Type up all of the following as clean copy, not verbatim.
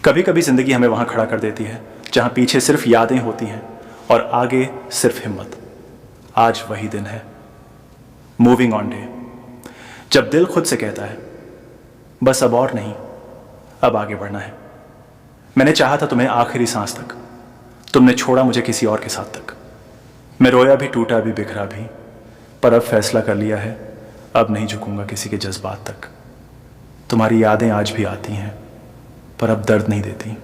कभी कभी ज़िंदगी हमें वहाँ खड़ा कर देती है जहाँ पीछे सिर्फ यादें होती हैं और आगे सिर्फ हिम्मत। आज वही दिन है, मूविंग ऑन डे, जब दिल खुद से कहता है बस अब और नहीं, अब आगे बढ़ना है। मैंने चाहा था तुम्हें आखिरी सांस तक, तुमने छोड़ा मुझे किसी और के साथ तक। मैं रोया भी, टूटा भी, बिखरा भी, पर अब फैसला कर लिया है, अब नहीं झुकूंगा किसी के जज्बात तक। तुम्हारी यादें आज भी आती हैं, पर अब दर्द नहीं देती,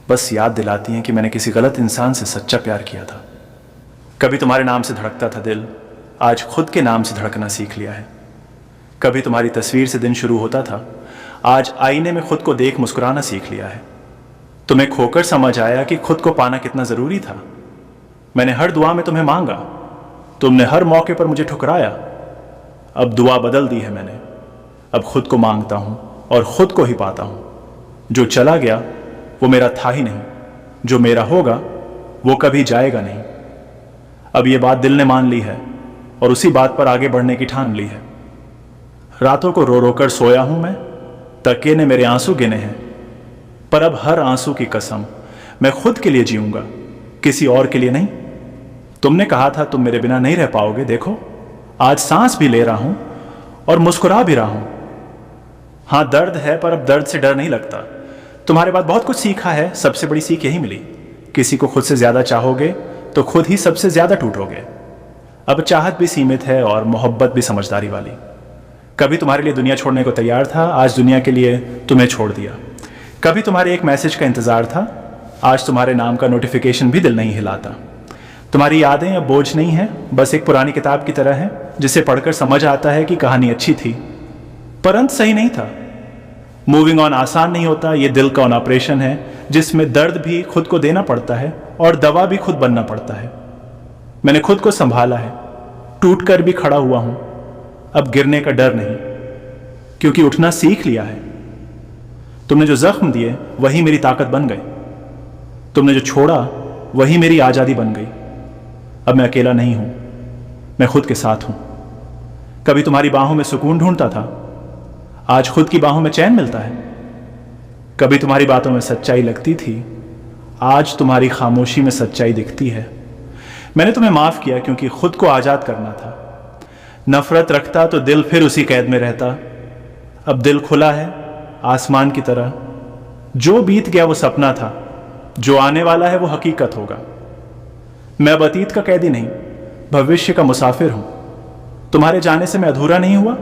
बस याद दिलाती हैं कि मैंने किसी गलत इंसान से सच्चा प्यार किया था। कभी तुम्हारे नाम से धड़कता था दिल, आज खुद के नाम से धड़कना सीख लिया है। कभी तुम्हारी तस्वीर से दिन शुरू होता था, आज आईने में खुद को देख मुस्कुराना सीख लिया है। तुम्हें खोकर समझ आया कि खुद को पाना कितना ज़रूरी था। मैंने हर दुआ में तुम्हें मांगा, तुमने हर मौके पर मुझे ठुकराया। अब दुआ बदल दी है मैंने, अब खुद को मांगता हूँ और खुद को ही पाता हूँ। जो चला गया वो मेरा था ही नहीं, जो मेरा होगा वो कभी जाएगा नहीं। अब ये बात दिल ने मान ली है और उसी बात पर आगे बढ़ने की ठान ली है। रातों को रो रो कर सोया हूं मैं, तकिए ने मेरे आंसू गिने हैं, पर अब हर आंसू की कसम मैं खुद के लिए जीऊंगा, किसी और के लिए नहीं। तुमने कहा था तुम मेरे बिना नहीं रह पाओगे, देखो आज सांस भी ले रहा हूं और मुस्कुरा भी रहा हूं। हाँ दर्द है, पर अब दर्द से डर नहीं लगता। तुम्हारे बाद बहुत कुछ सीखा है, सबसे बड़ी सीख यही मिली, किसी को खुद से ज्यादा चाहोगे तो खुद ही सबसे ज्यादा टूटोगे। अब चाहत भी सीमित है और मोहब्बत भी समझदारी वाली। कभी तुम्हारे लिए दुनिया छोड़ने को तैयार था, आज दुनिया के लिए तुम्हें छोड़ दिया। कभी तुम्हारे एक मैसेज का इंतजार था, आज तुम्हारे नाम का नोटिफिकेशन भी दिल नहीं हिलाता। तुम्हारी यादें अब बोझ नहीं है, बस एक पुरानी किताब की तरह है जिसे पढ़कर समझ आता है कि कहानी अच्छी थी पर अंत सही नहीं था। मूविंग ऑन आसान नहीं होता, ये दिल का ऑपरेशन है जिसमें दर्द भी खुद को देना पड़ता है और दवा भी खुद बनना पड़ता है। मैंने खुद को संभाला है, टूट कर भी खड़ा हुआ हूं, अब गिरने का डर नहीं, क्योंकि उठना सीख लिया है। तुमने जो जख्म दिए वही मेरी ताकत बन गए, तुमने जो छोड़ा वही मेरी आज़ादी बन गई। अब मैं अकेला नहीं हूं, मैं खुद के साथ हूं। कभी तुम्हारी बाहों में सुकून ढूंढता था, आज खुद की बाहों में चैन मिलता है। कभी तुम्हारी बातों में सच्चाई लगती थी, आज तुम्हारी खामोशी में सच्चाई दिखती है। मैंने तुम्हें माफ किया क्योंकि खुद को आज़ाद करना था। नफरत रखता तो दिल फिर उसी कैद में रहता। अब दिल खुला है आसमान की तरह, जो बीत गया वो सपना था, जो आने वाला है वो हकीकत होगा। मैं अब अतीत का कैदी नहीं, भविष्य का मुसाफिर हूं। तुम्हारे जाने से मैं अधूरा नहीं हुआ,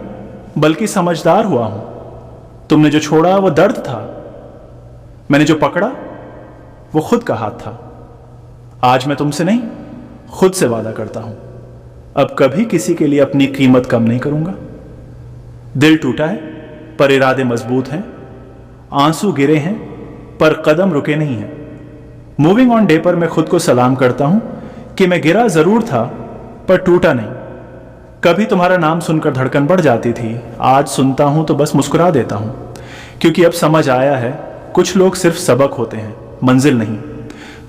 बल्कि समझदार हुआ हूं। तुमने जो छोड़ा वो दर्द था, मैंने जो पकड़ा वो खुद का हाथ था। आज मैं तुमसे नहीं, खुद से वादा करता हूं, अब कभी किसी के लिए अपनी कीमत कम नहीं करूंगा। दिल टूटा है पर इरादे मजबूत हैं, आंसू गिरे हैं पर कदम रुके नहीं हैं। मूविंग ऑन डे पर मैं खुद को सलाम करता हूं कि मैं गिरा जरूर था पर टूटा नहीं। कभी तुम्हारा नाम सुनकर धड़कन बढ़ जाती थी, आज सुनता हूं तो बस मुस्कुरा देता हूं, क्योंकि अब समझ आया है कुछ लोग सिर्फ सबक होते हैं, मंजिल नहीं।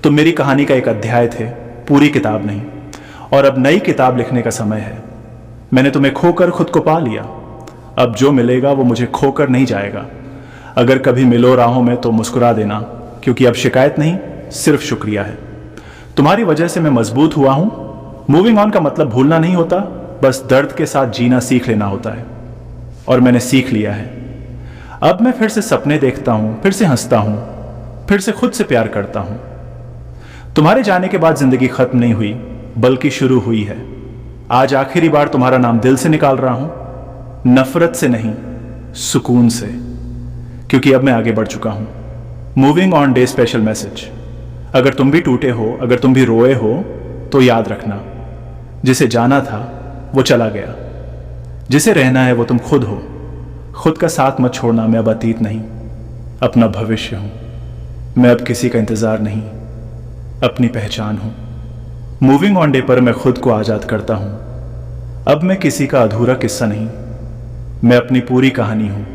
तुम मेरी कहानी का एक अध्याय थे, पूरी किताब नहीं, और अब नई किताब लिखने का समय है। मैंने तुम्हें खोकर खुद को पा लिया, अब जो मिलेगा वो मुझे खोकर नहीं जाएगा। अगर कभी मिलो राहों में तो मुस्कुरा देना, क्योंकि अब शिकायत नहीं सिर्फ शुक्रिया है। तुम्हारी वजह से मैं मजबूत हुआ हूं। मूविंग ऑन का मतलब भूलना नहीं होता, बस दर्द के साथ जीना सीख लेना होता है, और मैंने सीख लिया है। अब मैं फिर से सपने देखता हूं, फिर से हंसता हूं, फिर से खुद से प्यार करता हूं। तुम्हारे जाने के बाद जिंदगी खत्म नहीं हुई, बल्कि शुरू हुई है। आज आखिरी बार तुम्हारा नाम दिल से निकाल रहा हूं, नफरत से नहीं, सुकून से, क्योंकि अब मैं आगे बढ़ चुका हूं। Moving on day special message, अगर तुम भी टूटे हो, अगर तुम भी रोए हो, तो याद रखना, जिसे जाना था वो चला गया, जिसे रहना है वो तुम खुद हो। खुद का साथ मत छोड़ना, मैं अब अतीत नहीं, अपना भविष्य हूं। मैं अब किसी का इंतजार नहीं, अपनी पहचान हूं। मूविंग ऑन डे पर मैं खुद को आजाद करता हूं, अब मैं किसी का अधूरा किस्सा नहीं, मैं अपनी पूरी कहानी हूं।